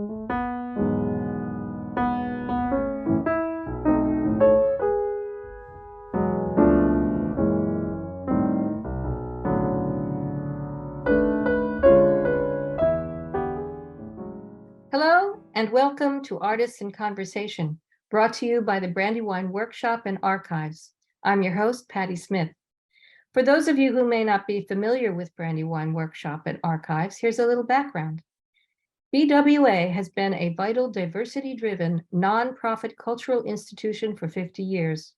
Hello, and welcome to Artists in Conversation, brought to you by the Brandywine Workshop and Archives. I'm your host, Patty Smith. For those of you who may not be familiar with Brandywine Workshop and Archives, here's a little background. BWA has been a vital, diversity-driven, nonprofit cultural institution for 50 years.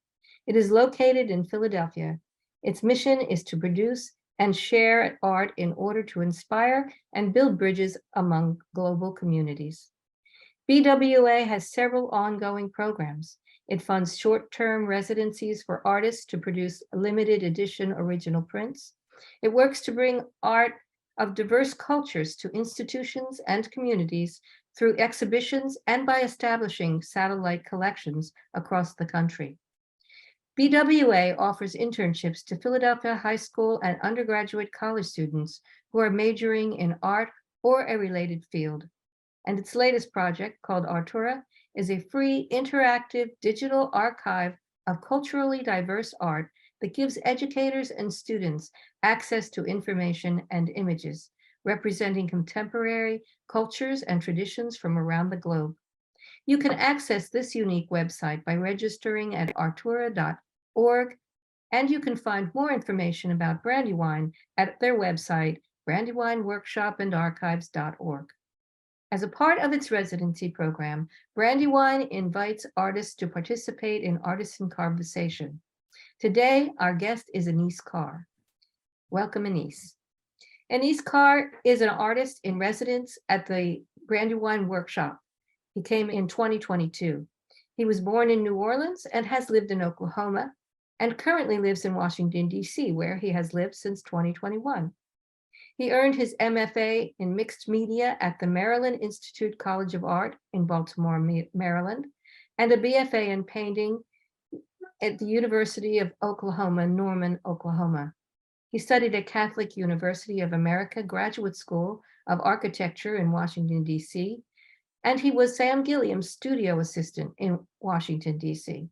It is located in Philadelphia. Its mission is to produce and share art in order to inspire and build bridges among global communities. BWA has several ongoing programs. It funds short-term residencies for artists to produce limited edition original prints. It works to bring art of diverse cultures to institutions and communities through exhibitions and by establishing satellite collections across the country. BWA offers internships to Philadelphia high school and undergraduate college students who are majoring in art or a related field. And its latest project, called Artura, is a free, interactive digital archive of culturally diverse art that gives educators and students access to information and images representing contemporary cultures and traditions from around the globe. You can access this unique website by registering at artura.org, and you can find more information about Brandywine at their website, brandywineworkshopandarchives.org. As a part of its residency program, Brandywine invites artists to participate in Artists in Conversation. Today, our guest is Enise Carr. Welcome, Enise. Enise Carr is an artist in residence at the Brandywine Workshop. He came in 2022. He was born in New Orleans and has lived in Oklahoma, and currently lives in Washington, D.C., where he has lived since 2021. He earned his MFA in mixed media at the Maryland Institute College of Art in Baltimore, Maryland, and a BFA in painting at the University of Oklahoma, Norman, Oklahoma. He studied at Catholic University of America Graduate School of Architecture in Washington, D.C., and he was Sam Gilliam's studio assistant in Washington, D.C.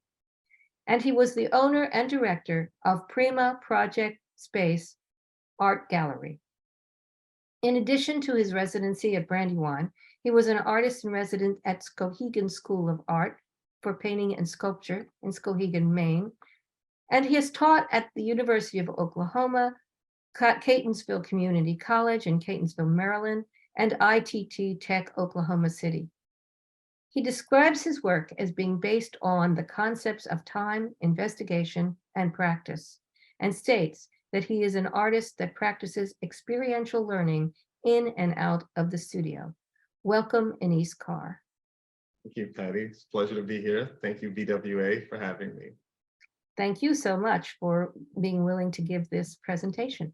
And he was the owner and director of Prima Project Space Art Gallery. In addition to his residency at Brandywine, he was an artist in residence at Skowhegan School of Art for Painting and Sculpture in Skowhegan, Maine. And he has taught at the University of Oklahoma, Catonsville Community College in Catonsville, Maryland, and ITT Tech, Oklahoma City. He describes his work as being based on the concepts of time, investigation, and practice, and states that he is an artist that practices experiential learning in and out of the studio. Welcome, Enise Carr. Thank you, Patty. It's a pleasure to be here. Thank you, BWA, for having me. Thank you so much for being willing to give this presentation.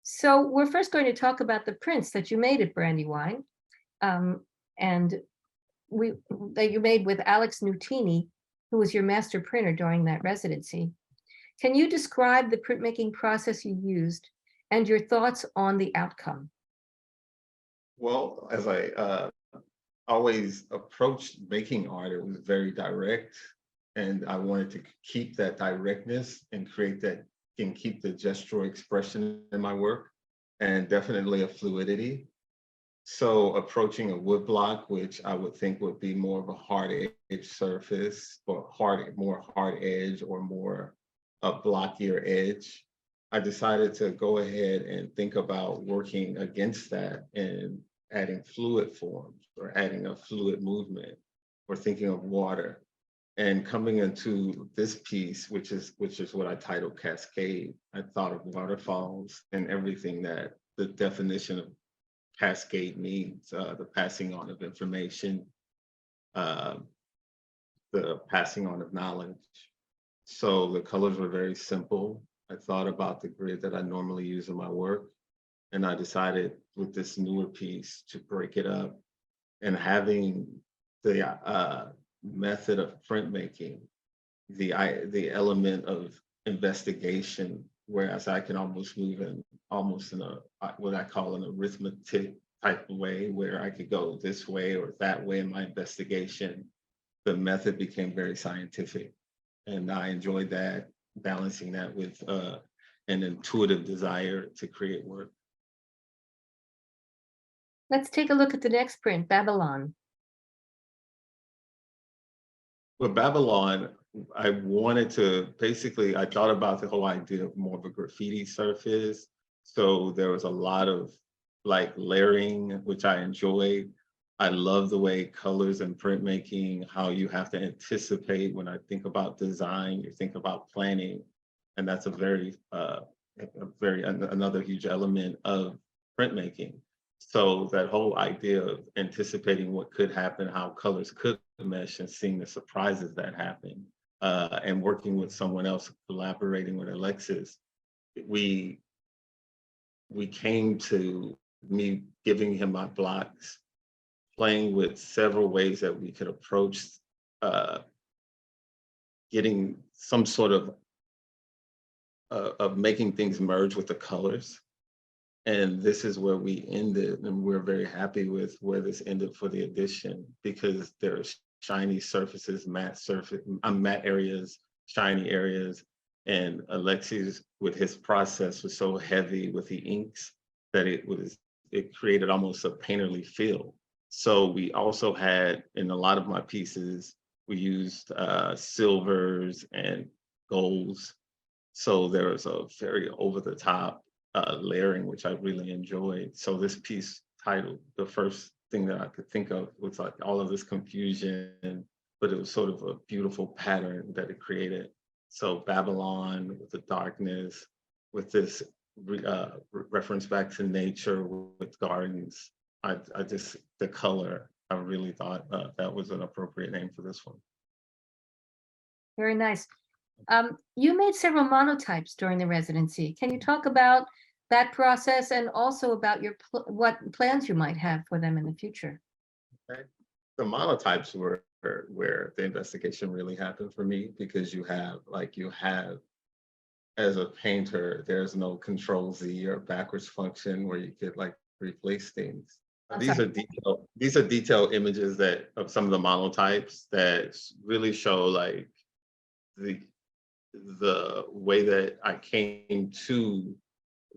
So we're first going to talk about the prints that you made at Brandywine, and that you made with Alex Nutini, who was your master printer during that residency. Can you describe the printmaking process you used and your thoughts on the outcome? Well, as I always approached making art, it was very direct, and I wanted to keep that directness and create that and keep the gestural expression in my work, and definitely a fluidity. So approaching a wood block, which I would think would be more of a hard edge surface, or more hard edge, or more a blockier edge, I decided to go ahead and think about working against that and adding fluid forms, or adding a fluid movement, or thinking of water. And coming into this piece, which is what I titled Cascade, I thought of waterfalls and everything that the definition of cascade means, the passing on of information, the passing on of knowledge. So the colors were very simple. I thought about the grid that I normally use in my work, and I decided with this newer piece to break it up, and having the method of printmaking, the element of investigation, whereas I can almost move in a what I call an arithmetic type of way where I could go this way or that way in my investigation. The method became very scientific, and I enjoyed that, balancing that with an intuitive desire to create work. Let's take a look at the next print, Babylon. With Babylon, I wanted to basically, I thought about the whole idea of more of a graffiti surface. So there was a lot of like layering, which I enjoyed. I love the way colors and printmaking, how you have to anticipate. When I think about design, you think about planning, and that's another huge element of printmaking. So that whole idea of anticipating what could happen, how colors could mesh, and seeing the surprises that happen, and working with someone else, collaborating with Alexis, we came to me giving him my blocks, playing with several ways that we could approach getting some sort of making things merge with the colors. And this is where we ended, and we're very happy with where this ended for the edition, because there's shiny surfaces, matte areas, shiny areas, and Alexis with his process was so heavy with the inks that it created almost a painterly feel. So we also had, in a lot of my pieces, we used silvers and golds. So there was a very over the top layering, which I really enjoyed. So this piece titled, the first thing that I could think of was like all of this confusion, but it was sort of a beautiful pattern that it created. So Babylon with the darkness, with this reference back to nature with gardens. I just, the color, I really thought that was an appropriate name for this one. Very nice. You made several monotypes during the residency. Can you talk about that process and also about what plans you might have for them in the future? Okay. The monotypes were where the investigation really happened for me, because you have, as a painter, there's no control Z or backwards function where you could like replace things. These are detailed images of some of the monotypes that really show like the way that I came to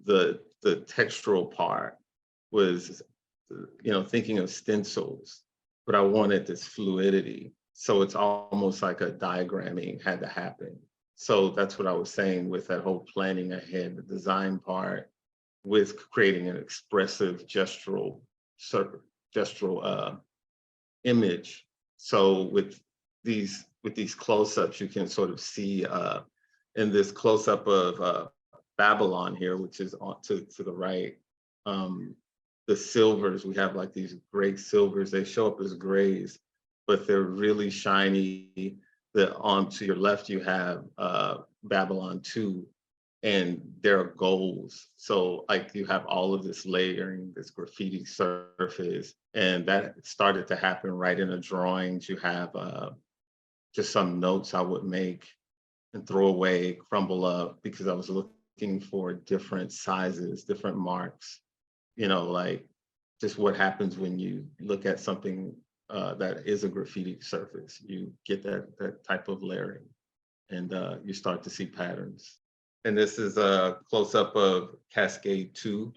the textural part was, thinking of stencils, but I wanted this fluidity. So it's almost like a diagramming had to happen. So that's what I was saying with that whole planning ahead, the design part, with creating an expressive gestural image. So with these close-ups, you can sort of see in this close-up of Babylon here, which is on to the right, the silvers, we have like these great silvers. They show up as grays, but they're really shiny. To your left, you have Babylon 2, and there are golds. So like you have all of this layering, this graffiti surface, and that started to happen right in the drawings. You have just some notes I would make and throw away, crumble up, because I was looking for different sizes, different marks, like just what happens when you look at something that is a graffiti surface. You get that type of layering, and you start to see patterns. And this is a close-up of Cascade 2,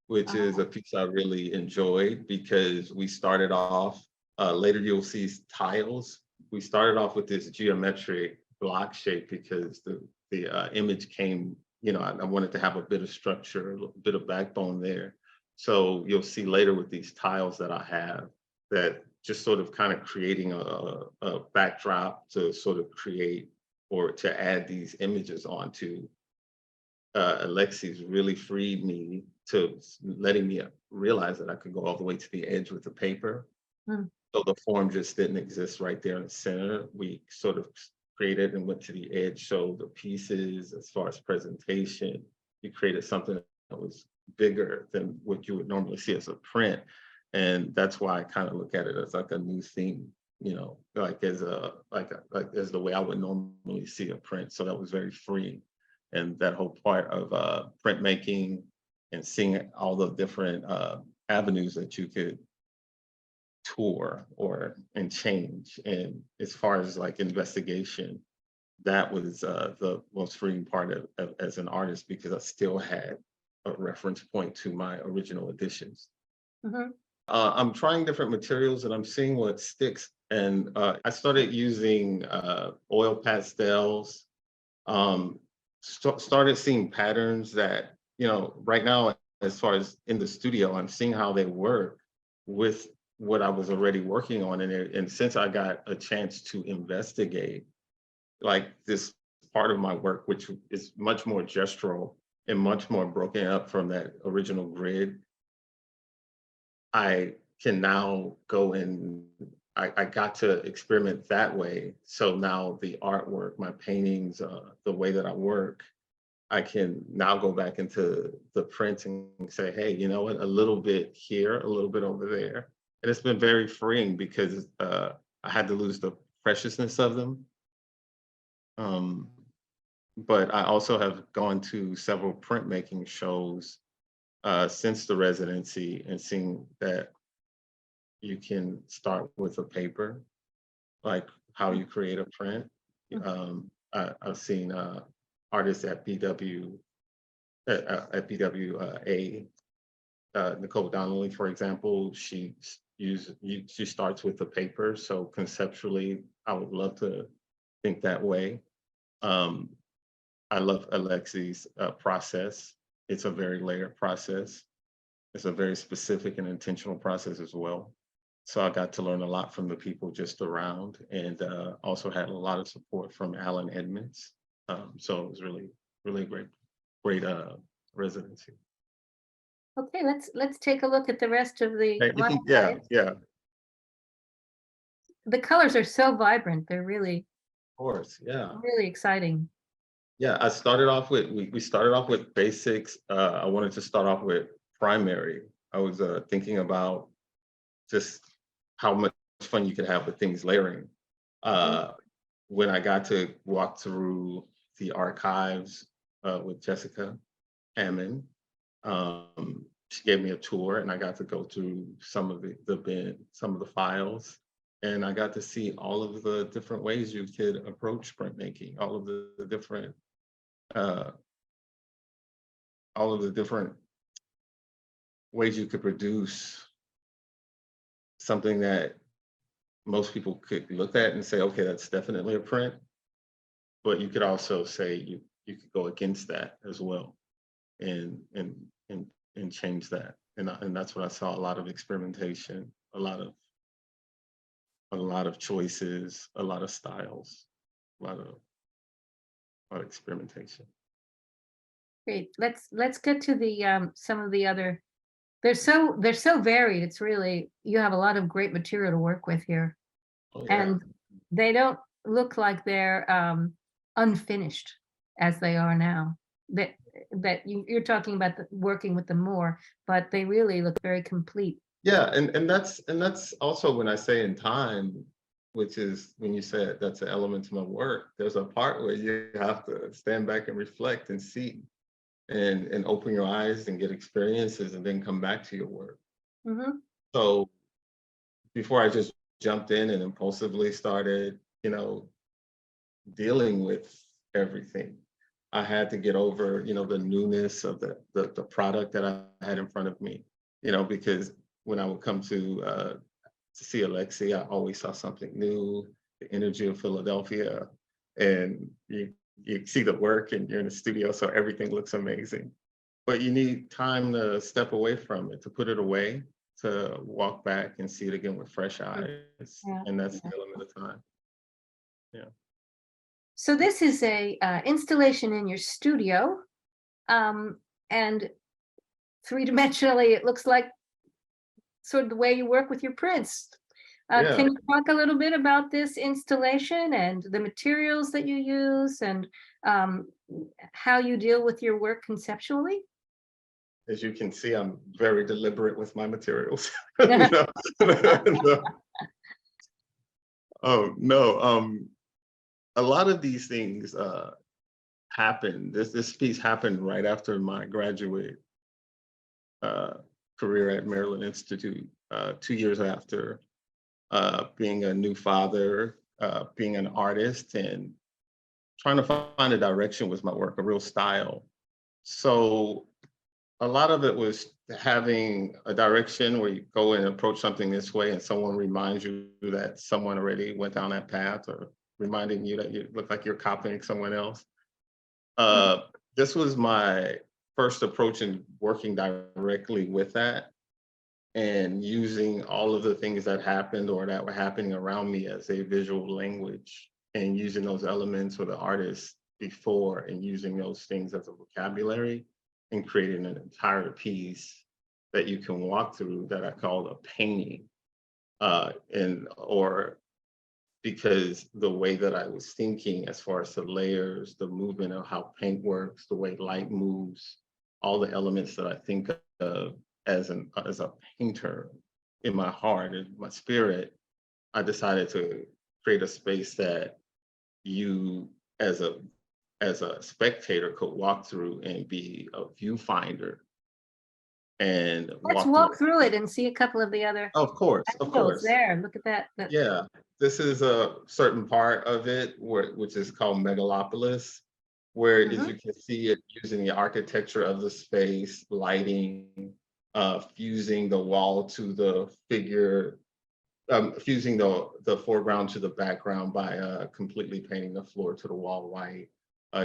which is a piece I really enjoyed, because we started off, later you'll see tiles. We started off with this geometric block shape because the image came, I wanted to have a bit of structure, a bit of backbone there. So you'll see later with these tiles that I have, that just sort of kind of creating a backdrop to sort of create or to add these images onto. Alexis really freed me to letting me realize that I could go all the way to the edge with the paper. So the form just didn't exist right there in the center. We sort of created and went to the edge. So the pieces, as far as presentation, we created something that was bigger than what you would normally see as a print. And that's why I kind of look at it as like a new theme, like as the way I would normally see a print. So that was very freeing. And that whole part of printmaking and seeing all the different avenues that you could tour and change. And as far as like investigation, that was the most freeing part of as an artist, because I still had a reference point to my original editions. Mhm. I'm trying different materials and I'm seeing what sticks. And I started using oil pastels. Started seeing patterns that, right now, as far as in the studio, I'm seeing how they work with what I was already working on. And since I got a chance to investigate like this part of my work, which is much more gestural and much more broken up from that original grid, I can now go in. I got to experiment that way. So now the artwork, my paintings, the way that I work, I can now go back into the print and say, hey, you know what, a little bit here, a little bit over there. And it's been very freeing because I had to lose the preciousness of them. But I also have gone to several printmaking shows since the residency and seen that you can start with a paper, like how you create a print. I've seen artists at BWA, Nicole Donnelly, for example. She starts with a paper. So conceptually, I would love to think that way. I love Alexi's process. It's a very layered process. It's a very specific and intentional process as well. So I got to learn a lot from the people just around, and also had a lot of support from Alan Edmonds. So it was really, really great residency. Okay, let's take a look at the rest of the Yeah, monotypes. yeah, of The colors are so vibrant. They're really, course, yeah. really exciting. Yeah, I started off with, we started off with basics. I wanted to start off with primary. I was thinking about just how much fun you could have with things layering. When I got to walk through the archives with Jessica Hammond, she gave me a tour and I got to go through some of some of the files. And I got to see all of the different ways you could approach printmaking, all of the different ways you could produce something that most people could look at and say, okay, that's definitely a print. But you could also say you could go against that as well and change that. And that's what I saw, a lot of experimentation, a lot of choices, a lot of styles, a lot of experimentation. Great. Let's get to the some of the other. They're so varied. It's really, you have a lot of great material to work with here, Oh, yeah. and they don't look like they're unfinished as they are now. That you're talking about working with them more, but they really look very complete. Yeah, and that's also when I say in time, which is when you said that's an element to my work. There's a part where you have to stand back and reflect and see, and open your eyes and get experiences, and then come back to your work. Mm-hmm. So before I just jumped in and impulsively started, dealing with everything, I had to get over, the newness of the product that I had in front of me, because when I would come to see Alexi, I always saw something new, the energy of Philadelphia, and you see the work and you're in the studio, so everything looks amazing. But you need time to step away from it, to put it away, to walk back and see it again with fresh eyes. Yeah. And that's the element of time. Yeah. So this is a installation in your studio, and three-dimensionally, it looks like sort of the way you work with your prints. Yeah. Can you talk a little bit about this installation and the materials that you use, and how you deal with your work conceptually? As you can see, I'm very deliberate with my materials. Oh, no. A lot of these things happened. This piece happened right after my graduate career at Maryland Institute, 2 years after being a new father, being an artist, and trying to find a direction with my work, a real style. So a lot of it was having a direction where you go and approach something this way and someone reminds you that someone already went down that path, or reminding you that you look like you're copying someone else. This was my first approach in working directly with that, and using all of the things that happened or that were happening around me as a visual language, and using those elements or the artists before and using those things as a vocabulary, and creating an entire piece that you can walk through that I call a painting. Or because the way that I was thinking as far as the layers, the movement of how paint works, the way light moves, all the elements that I think of as a painter in my heart and my spirit, I decided to create a space that you as a spectator could walk through and be a viewfinder and Let's walk walk through. through it and see a couple of the other Of course, of angles course. there. Look at that. Yeah, this is a certain part of it which is called Megalopolis, where as you can see it using the architecture of the space, lighting, fusing the wall to the figure, fusing the foreground to the background by completely painting the floor to the wall white,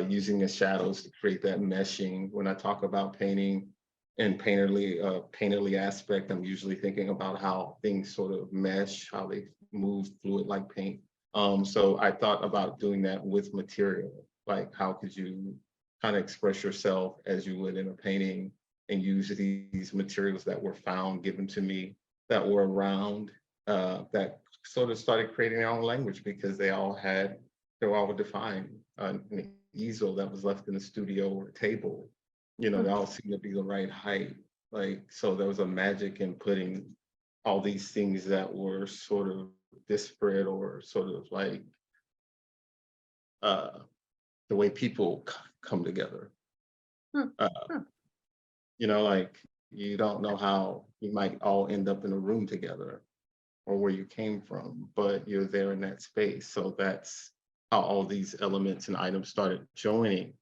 using the shadows to create that meshing. When I talk about painting and painterly aspect, I'm usually thinking about how things sort of mesh, how they move fluid like paint. So I thought about doing that with material, like how could you kind of express yourself as you would in a painting, and use these materials that were found, given to me, that were around, that sort of started creating their own language, because they were all defined. An easel that was left in the studio, or a table, they all seemed to be the right height. Like, so there was a magic in putting all these things that were sort of disparate, or sort of like the way people come together. Like, you don't know how you might all end up in a room together, or where you came from, but you're there in that space. So that's how all these elements and items started joining,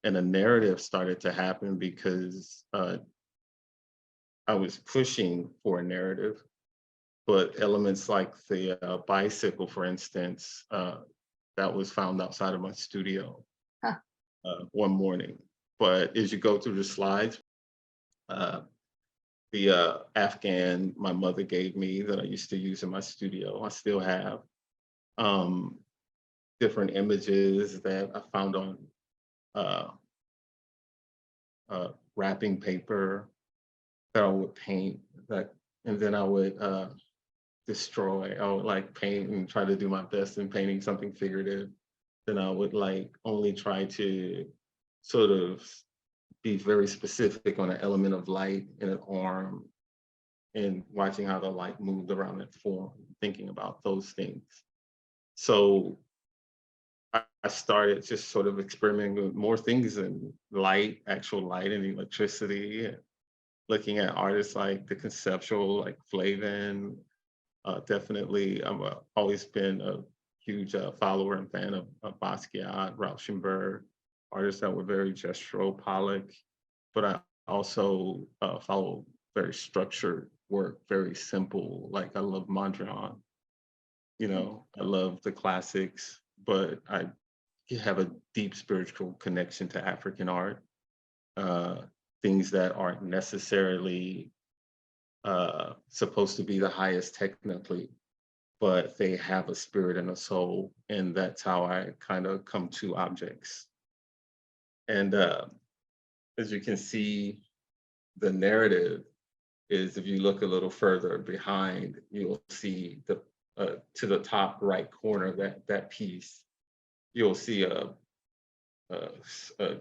and a narrative started to happen, because I was pushing for a narrative, but elements like the bicycle, for instance, that was found outside of my studio one morning. But as you go through the slides, the Afghan my mother gave me that I used to use in my studio, I still have different images that I found on wrapping paper that I would paint, and then I would destroy. I would like paint and try to do my best in painting something figurative. Then I would like only try to sort of be very specific on an element of light in an arm, and watching how the light moved around that form, thinking about those things. So I started just sort of experimenting with more things in light, actual light and electricity, and looking at artists like the Conceptual, like Flavin. Definitely, always been a huge follower and fan of Basquiat, Rauschenberg, artists that were very gestural, Pollock. But I also follow very structured work, very simple. Like, I love Mondrian, I love the classics, but I have a deep spiritual connection to African art. Things that aren't necessarily supposed to be the highest technically, but they have a spirit and a soul, and that's how I kind of come to objects. And as you can see, the narrative is, if you look a little further behind, you'll see to the top right corner, that piece, you'll see a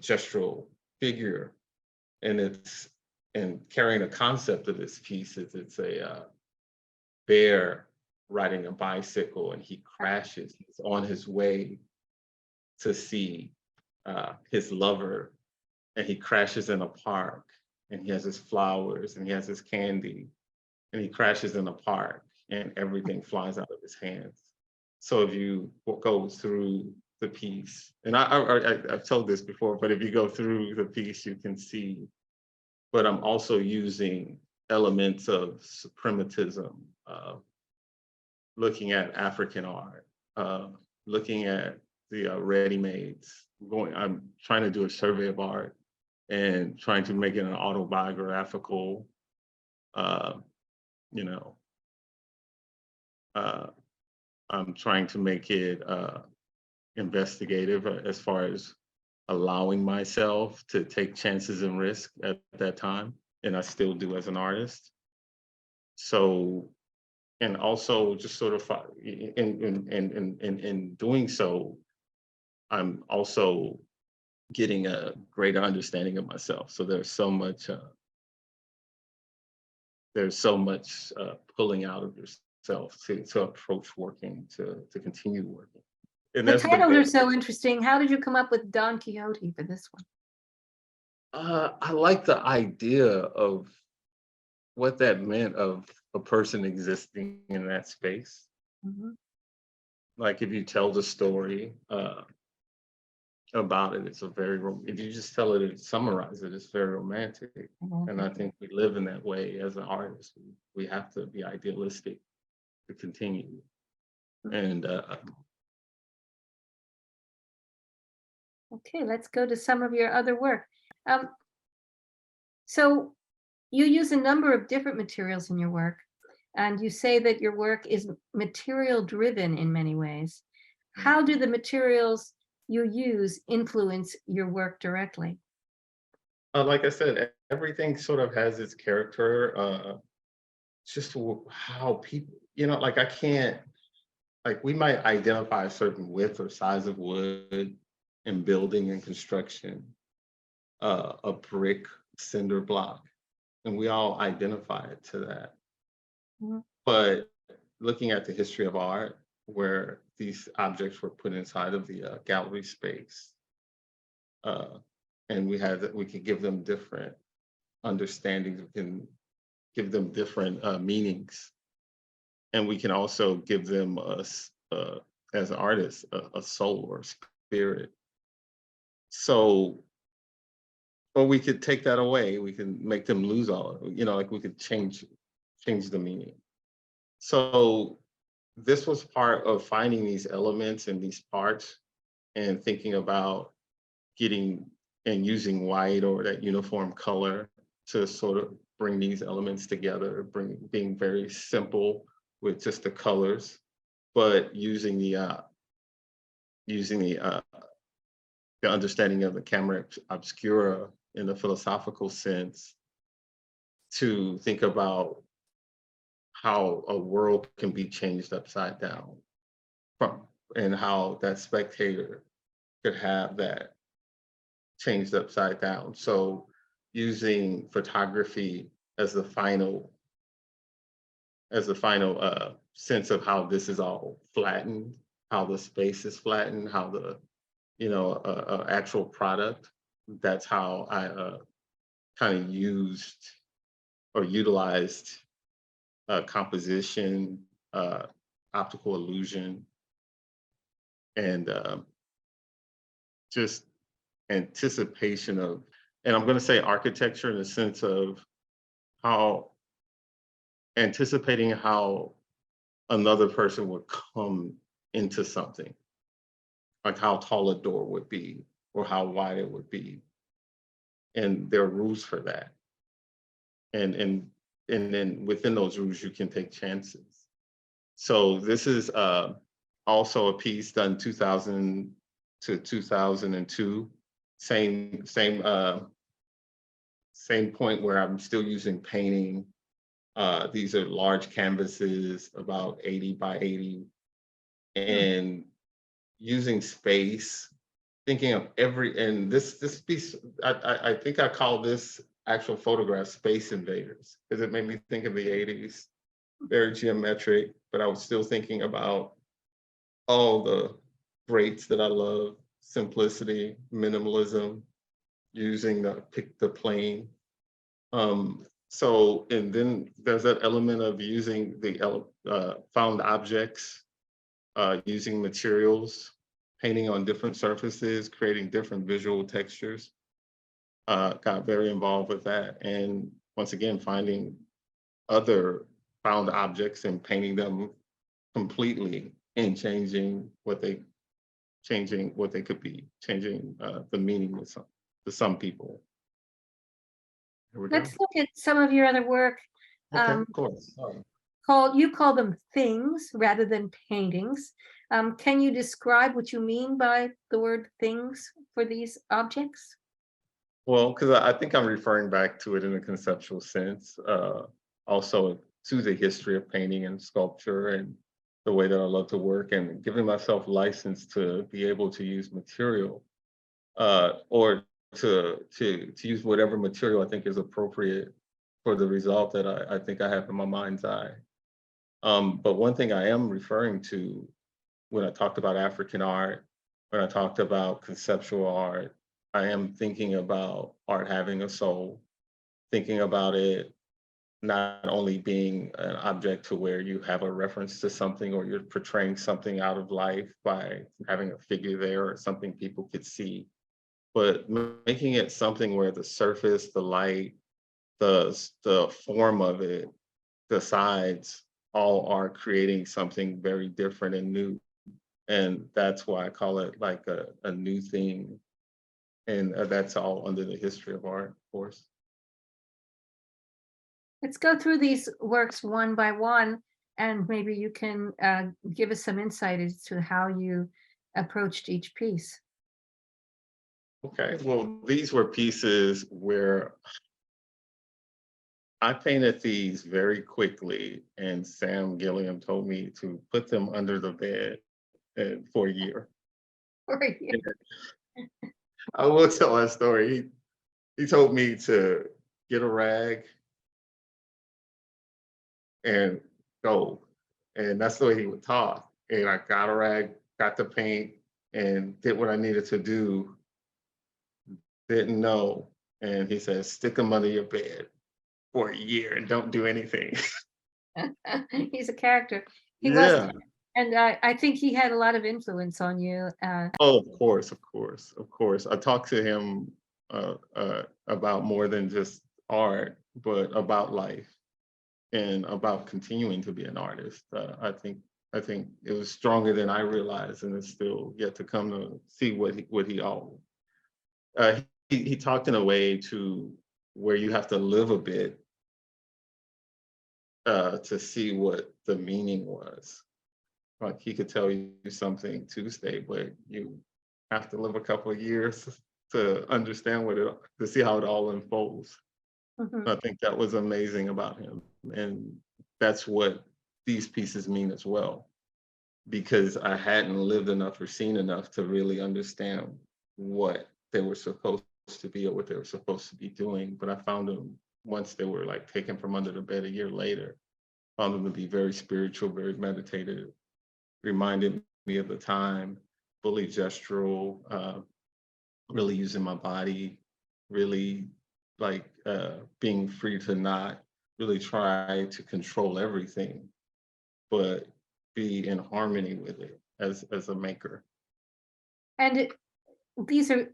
gestural figure, and carrying the concept of this piece is, it's a bear riding a bicycle, and he crashes. He's on his way to see his lover, and he crashes in a park. and he has his flowers and he has his candy, and he crashes in a park and everything flies out of his hands. So if you go through the piece, and I've told this before, but if you go through the piece, you can see, but I'm also using elements of suprematism, looking at African art, looking at the ready-mades. I'm trying to do a survey of art and trying to make it an autobiographical, you know, I'm trying to make it investigative as far as allowing myself to take chances and risk at that time, and I still do as an artist. So, and also just sort of in doing so, I'm also getting a greater understanding of myself. So there's so much pulling out of yourself to approach working, to continue working. And The that's the titles goal. are so interesting. How did you come up with Don Quixote for this one? I like the idea of what that meant of a person existing in that space. Mhm. Like if you tell the story about it, it's a very, if you just tell it and summarize it, it's very romantic. And I think we live in that way as an artist. We have to be idealistic to continue. And Okay, let's go to some of your other work. So you use a number of different materials in your work, and you say that your work is material driven in many ways. How do the materials you use influence your work directly? like I said, everything sort of has its character. Just how people, like I can't, like we might identify a certain width or size of wood in building and construction, a brick, cinder block, and we all identify it to that. Mhm. But looking at the history of art, where these objects were put inside of the gallery space, and we could give them different understandings, we can give them different meanings, and we can also give them as artists a soul or spirit. So, or we could take that away. We can make them lose all, like we could change the meaning. So this was part of finding these elements and these parts and thinking about getting and using white or that uniform color to sort of bring these elements together, being very simple with just the colors, but using the understanding of the camera obscura in the philosophical sense to think about how a world can be changed upside down and how that spectator could have that changed upside down. So using photography as the final sense of how this is all flattened, how the space is flattened, how the actual product. That's how I kind of used or utilized composition, optical illusion, and just anticipation of, and I'm going to say architecture in the sense of how anticipating how another person would come into something, like how tall a door would be or how wide it would be. And there are rules for that. And then within those rules, you can take chances. So this is also a piece done 2000 to 2002. Same point where I'm still using painting. These are large canvases, about 80 by 80, and using space, thinking of and this piece, I think I call this actual photograph Space Invaders, because it made me think of the 80s, very geometric, but I was still thinking about all the traits that I love: simplicity, minimalism, using the plane. So, and then there's that element of using the found objects, using materials, painting on different surfaces, creating different visual textures. Got very involved with that. And once again, finding other found objects and painting them completely and changing what they could be, changing the meaning to some people. Here we go. Let's look at some of your other work. Okay, of course. You call them things rather than paintings. Can you describe what you mean by the word things for these objects? Well, because I think I'm referring back to it in a conceptual sense, also to the history of painting and sculpture and the way that I love to work, and giving myself license to be able to use material, or to use whatever material I think is appropriate for the result that I think I have in my mind's eye. But one thing I am referring to when I talked about African art, when I talked about conceptual art, I am thinking about art having a soul, thinking about it not only being an object to where you have a reference to something or you're portraying something out of life by having a figure there or something people could see, but making it something where the surface, the light, the form of it, the sides, all are creating something very different and new. And that's why I call it like a new thing. And that's all under the history of art, of course. Let's go through these works one by one, and maybe you can give us some insight as to how you approached each piece. Okay, well, these were pieces where I painted these very quickly, and Sam Gilliam told me to put them under the bed for a year. For a year. I will tell that story. He told me to get a rag and go. And that's the way he would talk. And I got a rag, got the paint, and did what I needed to do. Didn't know. And he said, stick them under your bed for a year and don't do anything. He's a character. He was, Yeah. and I think he had a lot of influence on you. Oh, of course, of course, of course. I talked to him about more than just art, but about life and about continuing to be an artist. I think it was stronger than I realized, and it's still yet to come to see what he all. He talked in a way to where you have to live a bit to see what the meaning was. Like he could tell you something Tuesday, but you have to live a couple of years to understand to see how it all unfolds. Mhm. I think that was amazing about him. And that's what these pieces mean as well, because I hadn't lived enough or seen enough to really understand what they were supposed to be or what they were supposed to be doing. But I found them once they were like taken from under the bed a year later, found them to be very spiritual, very meditative, reminded me of the time, fully gestural, really using my body, really like being free to not really try to control everything, but be in harmony with it as a maker. And these are,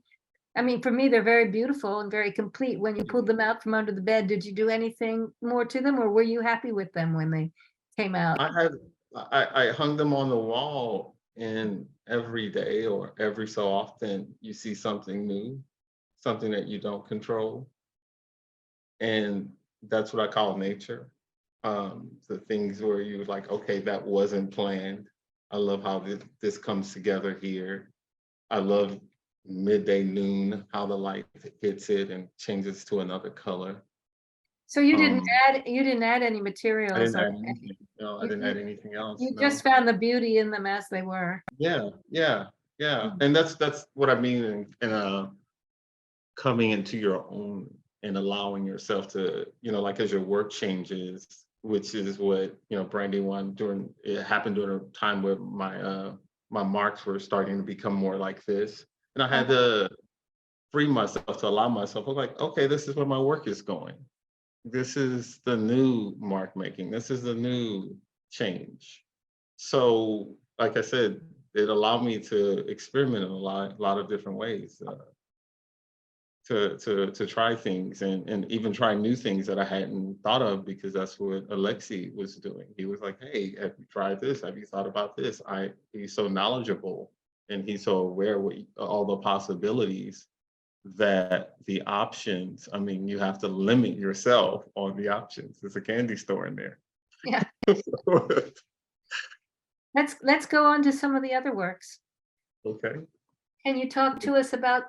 I mean, for me, they're very beautiful and very complete. When you pulled them out from under the bed, did you do anything more to them, or were you happy with them when they came out? I hung them on the wall, and every day or every so often you see something new, something that you don't control. And that's what I call nature. The things where you're like, okay, that wasn't planned. I love how this comes together here. I love midday, noon, how the light hits it and changes to another color. So you didn't Um, add any I materials, didn't or add anything. No, I you, didn't you, add anything else. you just No. found the beauty in them as they were. Yeah, yeah, yeah. Mm. And that's what I mean in coming into your own and allowing yourself to, like as your work changes, which is what, Brandywine it happened during a time where my marks were starting to become more like this. And I had to free myself to allow myself, I was like, okay, this is where my work is going. this is the new mark making. This is the new change. So, like I said, it allowed me to experiment in a lot of different ways, to try things and even try new things that I hadn't thought of, because that's what Alexi was doing. He was like, "Hey, have you tried this? Have you thought about this?" He's so knowledgeable and he's so aware with all the possibilities, that the options, I mean, you have to limit yourself on the options. There's a candy store in there. Yeah. Let's go on to some of the other works. Okay. Can you talk to us about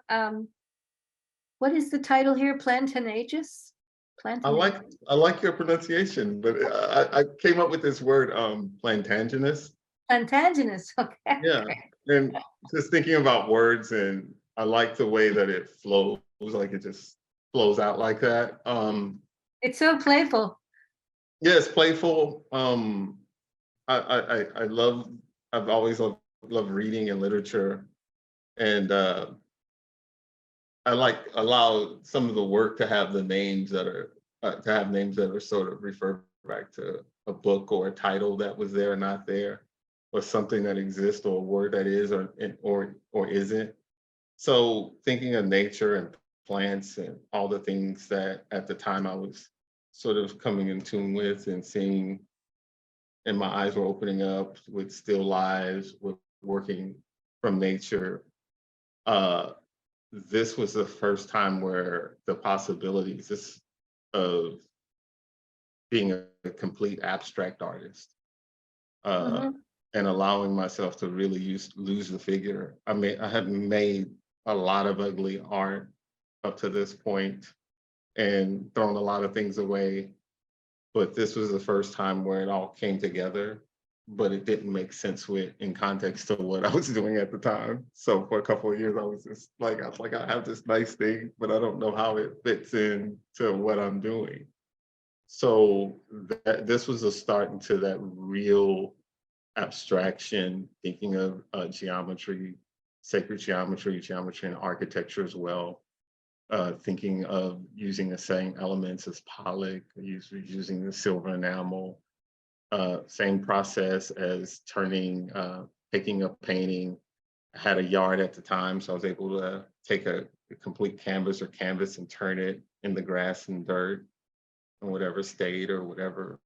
what is the title here? Plantanegus? I like I like your pronunciation, but I came up with this word, plantagenous. Plantagenous. Okay. Yeah, and just thinking about words, and I like the way that it flows, like it just flows out like that. It's so playful. Yeah, it's playful. I love. I've always loved reading and literature, and I like allow some of the work to have the names that are names that are sort of refer back to a book or a title that was there or not there, or something that exists, or a word that is or isn't. So thinking of nature and plants and all the things that at the time I was sort of coming in tune with and seeing, and my eyes were opening up with still lives, with working from nature. Uh, this was the first time where the possibilities of being a complete abstract artist, uh, Mhm. and allowing myself to really lose the figure. I had made a lot of ugly art up to this point and thrown a lot of things away, but this was the first time where it all came together, but it didn't make sense in context to what I was doing at the time. So for a couple of years, I was like, I have this nice thing, but I don't know how it fits in to what I'm doing. So this was a start into that real abstraction, thinking of geometry, sacred geometry, geometry and architecture as well. Thinking of using the same elements as Pollock, using the silver enamel, same process as picking up painting. I had a yard at the time, so I was able to take a complete canvas or canvas and turn it in the grass and dirt, and whatever stayed or whatever,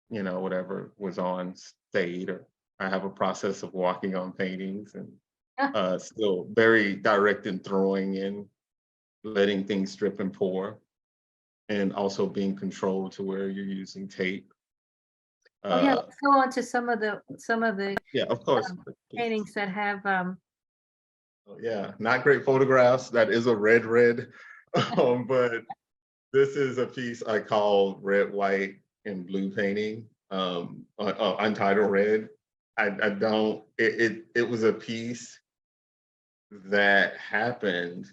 whatever was on stayed. Or I have a process of walking on paintings, and still very direct in throwing in, letting things drip and pour, and also being controlled to where you're using tape. Oh yeah, Uh, let's go on to some of the yeah, of course. paintings that have Oh, yeah, not great photographs. That is a red, but this is a piece I call red, white, and blue painting. Untitled Red. I don't. It was a piece that happened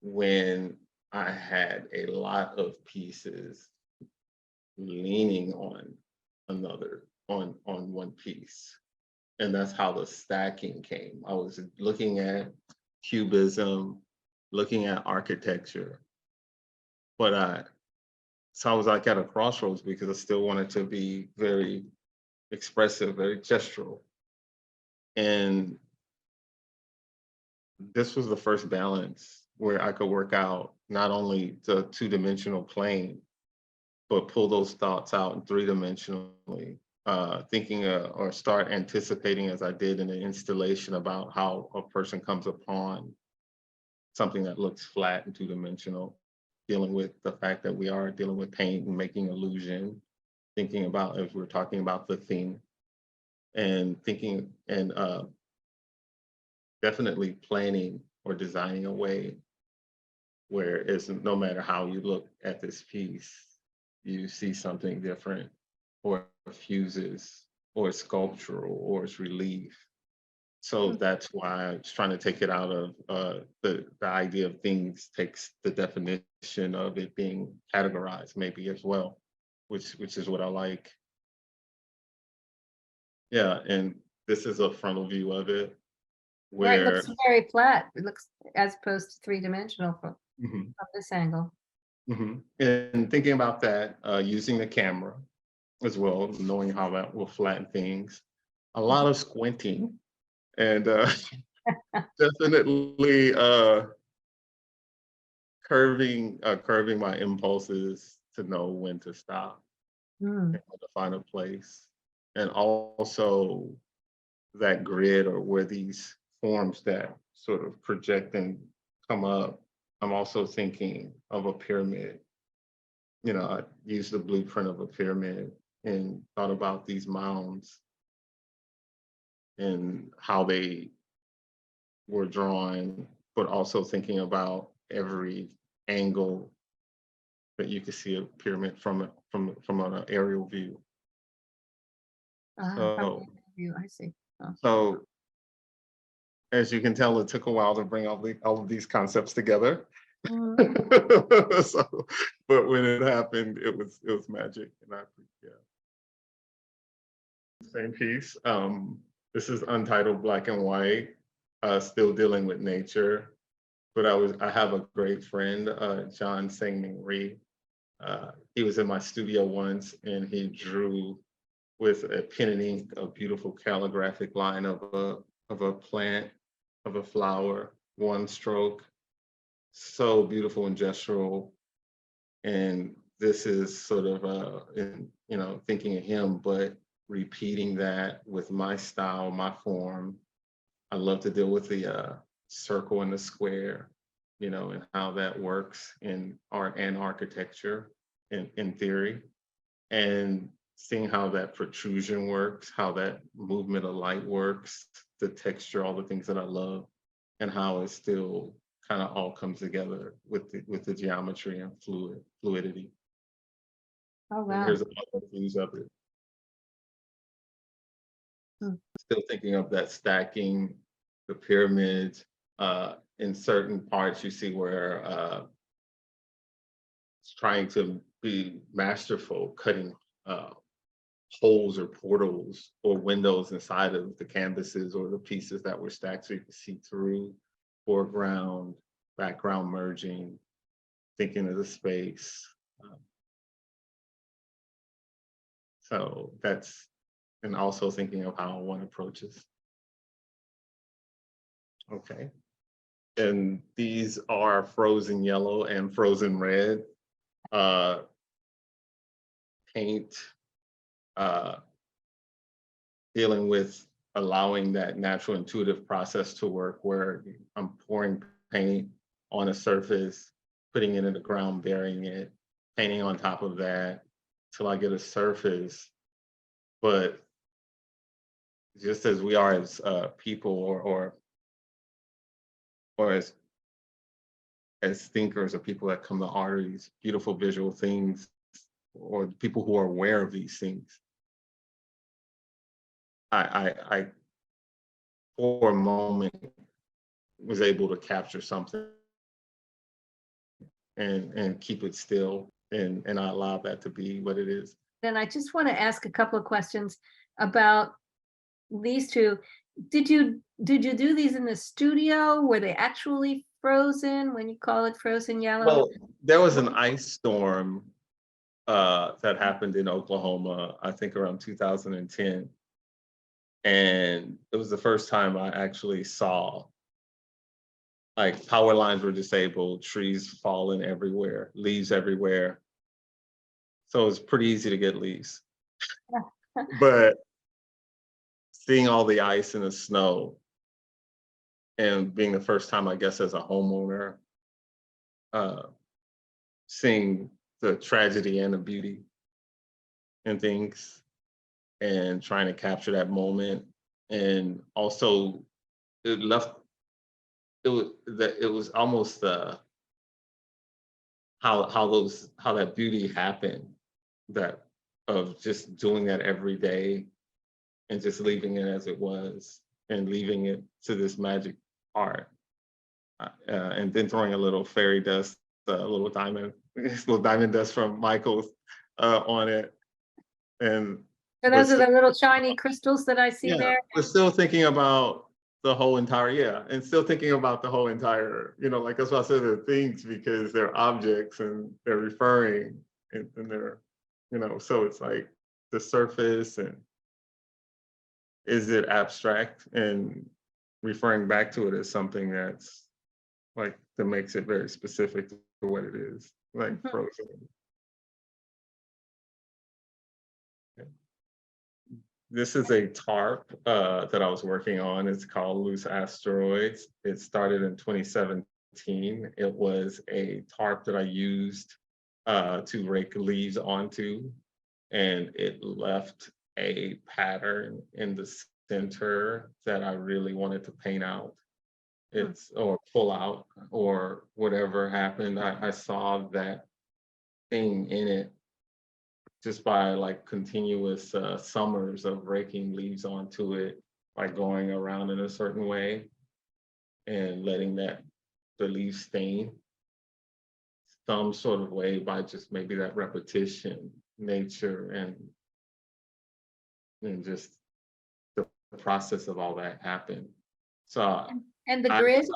when I had a lot of pieces leaning on on one piece, and that's how the stacking came. I was looking at cubism, looking at architecture, but I was like at a crossroads because I still wanted to be very expressive, very gestural, and this was the first balance where I could work out not only the two-dimensional plane, but pull those thoughts out in three-dimensionally, thinking or start anticipating, as I did in the installation, about how a person comes upon something that looks flat and two-dimensional, dealing with the fact that we are dealing with paint and making illusion, thinking about, if we're talking about the theme, and thinking and definitely planning or designing a way where it's, no matter how you look at this piece, you see something different, or it fuses, or it's sculptural, or it's relief. So that's why I was trying to take it out of the idea of things, takes the definition of it being categorized maybe as well, which is what I like. Yeah, and this is a frontal view of it yeah, it where looks very flat. It looks as opposed to three-dimensional from Mhm. this angle. And thinking about that, using the camera as well, knowing how that will flatten things. A lot of squinting and definitely curving my impulses to know when to stop Mm. and how to find a place. And also that grid or where these forms that sort of project and come up. I'm also thinking of a pyramid. I used the blueprint of a pyramid and thought about these mounds and how they were drawn, but also thinking about every angle that you could see a pyramid from an aerial view. From So, you, I see. Oh. so as you can tell, it took a while to bring all of these concepts together. So, but when it happened, it was magic, and same piece. This is Untitled Black and White, still dealing with nature. But I have a great friend, John Singming Rhee. He was in my studio once, and he drew with a pen and ink a beautiful calligraphic line of a plant, of a flower, one stroke. So beautiful and gestural. And this is sort of thinking of him, but repeating that with my style, my form. I love to deal with the circle and the square, and how that works in art and architecture in theory. And seeing how that protrusion works, how that movement of light works, the texture, all the things that I love, and how it still kind of all comes together with the geometry and fluidity. Oh, And wow. here's a lot of views of it. Still thinking of that stacking, the pyramids. In certain parts, you see where it's trying to be masterful, cutting holes or portals or windows inside of the canvases or the pieces that were stacked so you could see through, foreground, background merging, thinking of the space. So that's, and also thinking of how one approaches. Okay. And these are frozen yellow and frozen red. Paint, dealing with allowing that natural intuitive process to work where I'm pouring paint on a surface, putting it in the ground, burying it, painting on top of that till I get a surface. But just as we are as people or as thinkers or people that come to art, or these beautiful visual things, or people who are aware of these things, I for a moment was able to capture something and keep it still, and I allow that to be what it is. Then I just want to ask a couple of questions about these two. Did you do these in the studio? Were they actually frozen when you call it frozen yellow? Well, there was an ice storm that happened in Oklahoma, I think around 2010. And it was the first time I actually saw, like, power lines were disabled, trees falling everywhere, leaves everywhere. So it's pretty easy to get leaves. But seeing all the ice and the snow, and being the first time, I guess, as a homeowner, seeing the tragedy and the beauty and things, and trying to capture that moment. And also it was almost how that beauty happened, that of just doing that every day and just leaving it as it was and leaving it to this magic art, and then throwing a little fairy dust, a little diamond dust from Michael's on it. And So those are the little shiny crystals that I see there. we're still thinking about the whole entire, yeah, and still thinking about the whole entire, like that's why I said they're things, because they're objects and they're referring, and they're, so it's like the surface, and is it abstract, and referring back to it as something that's like, that makes it very specific to what it is, like frozen. This is a tarp that I was working on. It's called Loose Asteroids. It started in 2017. It was a tarp that I used to rake leaves onto, and it left a pattern in the center that I really wanted to paint out. Or pull out, or whatever happened. I saw that thing in it just by like continuous summers of raking leaves onto it, by going around in a certain way and letting the leaves stain some sort of way, by just maybe that repetition, nature, and just the process of all that happened. So And the grid?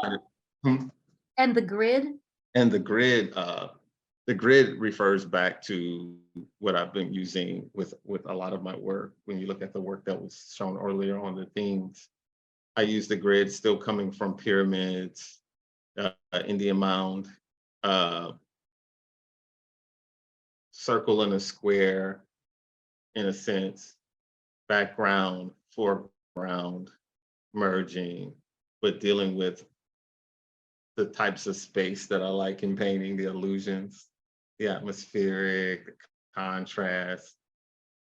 And the grid? And the grid refers back to what I've been using with a lot of my work. When you look at the work that was shown earlier on the themes, I use the grid still coming from pyramids, Indian mound, circle and a square, in a sense, background, foreground, merging, but dealing with the types of space that I like in painting, the illusions, the atmospheric, the contrast.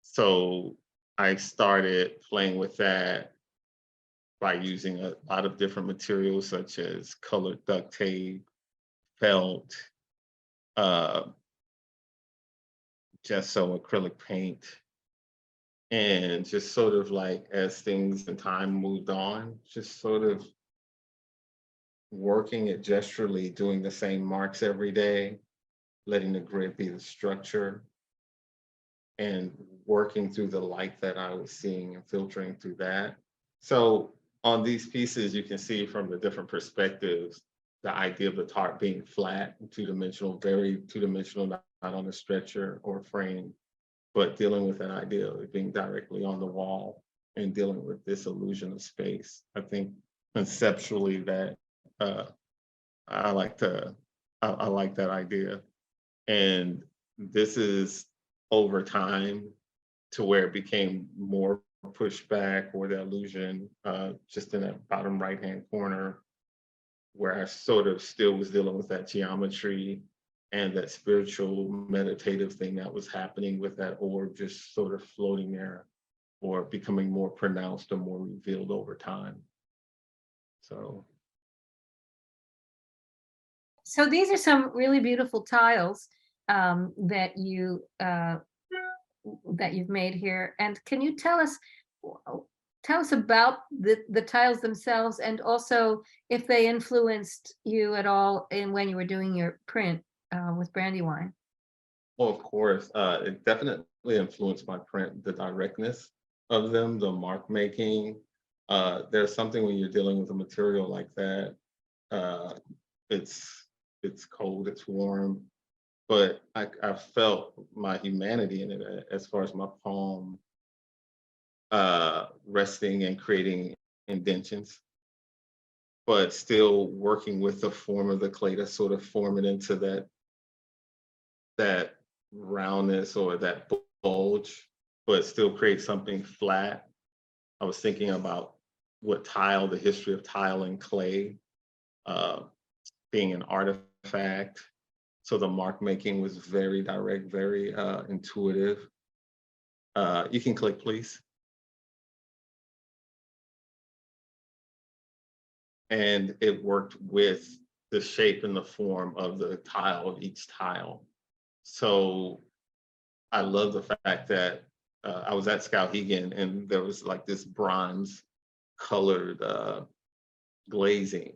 So I started playing with that by using a lot of different materials, such as colored duct tape, felt, gesso, acrylic paint, and just sort of like, as things and time moved on, just sort of working it gesturally, doing the same marks every day, letting the grid be the structure, and working through the light that I was seeing and filtering through that. So on these pieces, you can see from the different perspectives, the idea of the tarp being flat, two-dimensional, very two-dimensional, not on a stretcher or frame, but dealing with an idea of it being directly on the wall and dealing with this illusion of space. I think conceptually that I like that idea. And this is over time to where it became more pushback, or the illusion just in that bottom right-hand corner, where I sort of still was dealing with that geometry and that spiritual meditative thing that was happening with that orb just sort of floating there, or becoming more pronounced or more revealed over time. So these are some really beautiful tiles that you've made here. And can you tell us about the tiles themselves, and also if they influenced you at all in when you were doing your print with Brandywine? Well, of course, it definitely influenced my print, the directness of them, the mark making. There's something when you're dealing with a material like that, it's cold, it's warm, but I felt my humanity in it, as far as my palm resting and creating indentions, but still working with the form of the clay to sort of form it into that roundness or that bulge, but still create something flat. I was thinking about the history of tile and clay being an artifact. So the mark making was very direct, very intuitive. You can click, please. And it worked with the shape and the form of the tile, of each tile. So I love the fact that I was at Skowhegan, and there was like this bronze colored glazing.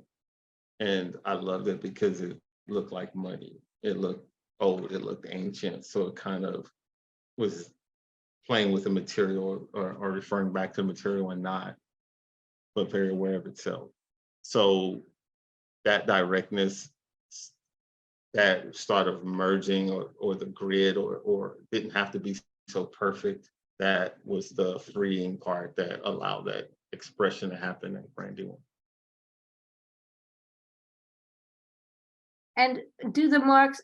And I loved it because it looked like money. It looked old, it looked ancient. So it kind of was playing with the material, or referring back to the material, and not but very aware of itself. So that directness, that sort of merging or the grid or didn't have to be so perfect, that was the freeing part that allowed that expression to happen at Brandywine. And do the marks,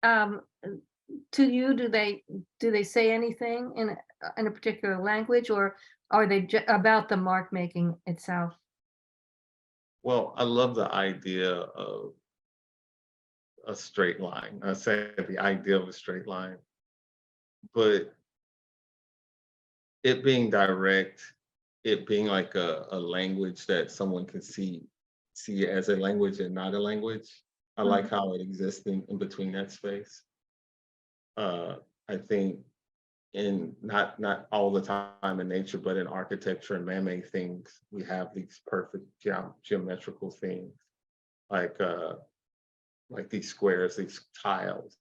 to you, do they say anything in a particular language, or are they about the mark making itself? Well, I love the idea of a straight line. I say the idea of a straight line, but it being direct, it being like a language that someone can see as a language and not a language. I like how it exists in between that space. I think in not all the time in nature, but in architecture and man-made things, we have these perfect geometrical things, like these squares, these tiles.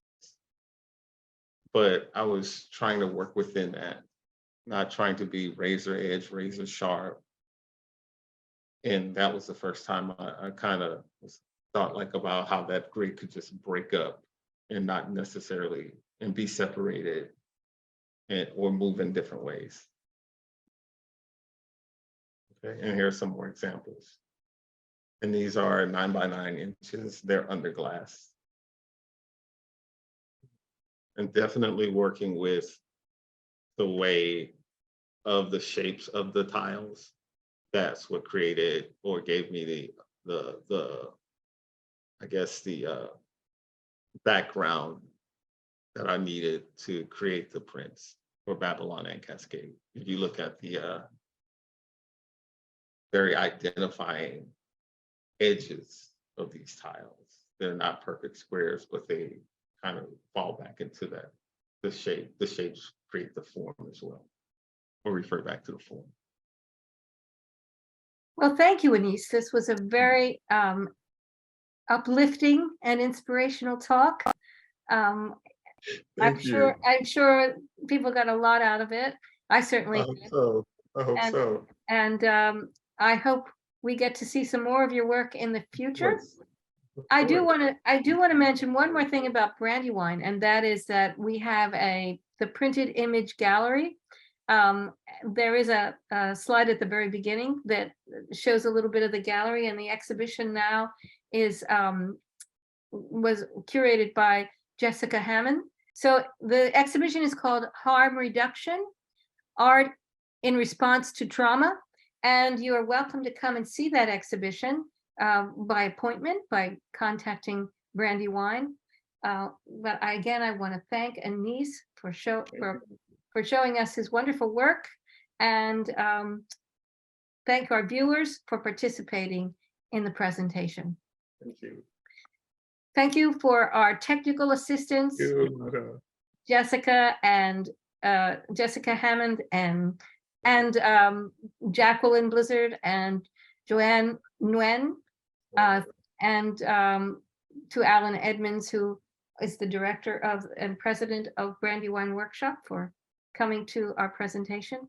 But I was trying to work within that, not trying to be razor edge, razor sharp. And that was the first time I kind of thought like about how that grid could just break up and not necessarily and be separated or move in different ways. Okay, and here are some more examples. And these are 9 by 9 inches. They're under glass. And definitely working with the way of the shapes of the tiles. That's what created or gave me the I guess the background that I needed to create the prints for Babylon and Cascade. If you look at the very identifying edges of these tiles, they're not perfect squares, but they kind of fall back into that. The shapes create the form as well, or refer back to the form. Well, thank you, Enise. This was a very uplifting and inspirational talk. I'm Thank you. sure people got a lot out of it. I I certainly hope did. so. I hope And so. and I hope we get to see some more of your work in the future. Of I do course. want to mention one more thing about Brandywine, and that is that we have the printed image gallery. There is a slide at the very beginning that shows a little bit of the gallery, and the exhibition now was curated by Jessica Hammond. So the exhibition is called Harm Reduction: Art in Response to Trauma. And you are welcome to come and see that exhibition by appointment, by contacting Brandywine. But again, I want to thank Enise for showing us his wonderful work, and thank our viewers for participating in the presentation. Thank you. Thank you for our technical assistants, Jessica Hammond and Jacqueline Blizzard and Joanne Nguyen, and to Alan Edmonds, who is the director and president of Brandywine Workshop, for coming to our presentation.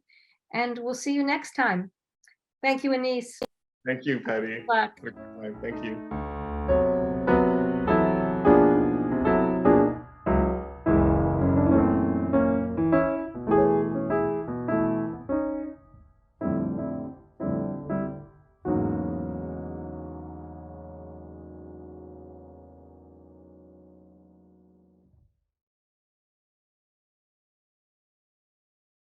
And we'll see you next time. Thank you, Enise. Thank you, Patty. Good luck. Thank you.